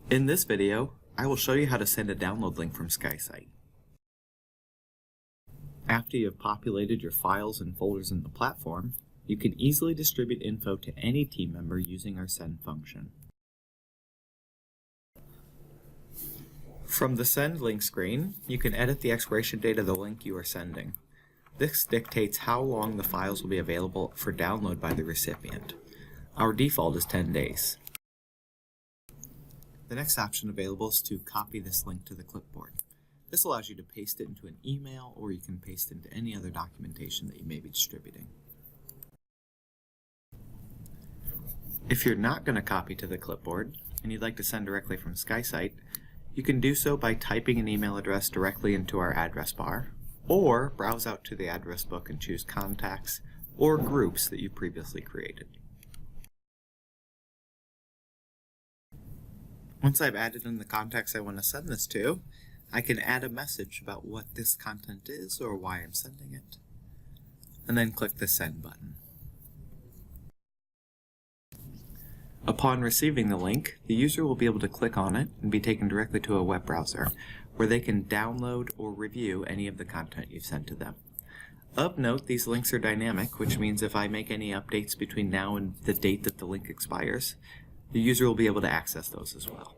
In this video, I will show you how to send a download link from SKYSITE. After you have populated your files and folders in the platform, you can easily distribute info to any team member using our send function. From the send link screen, you can edit the expiration date of the link you are sending. This dictates how long the files will be available for download by the recipient. Our default is 10 days. The next option available is to copy this link to the clipboard. This allows you to paste it into an email, or you can paste it into any other documentation that you may be distributing. If you're not going to copy to the clipboard and you'd like to send directly from SKYSITE, you can do so by typing an email address directly into our address bar, or browse out to the address book and choose contacts or groups that you previously created. Once I've added in the contacts I want to send this to, I can add a message about what this content is or why I'm sending it, and then click the send button. Upon receiving the link, the user will be able to click on it and be taken directly to a web browser where they can download or review any of the content you've sent to them. Of note, these links are dynamic, which means if I make any updates between now and the date that the link expires, the user will be able to access those as well.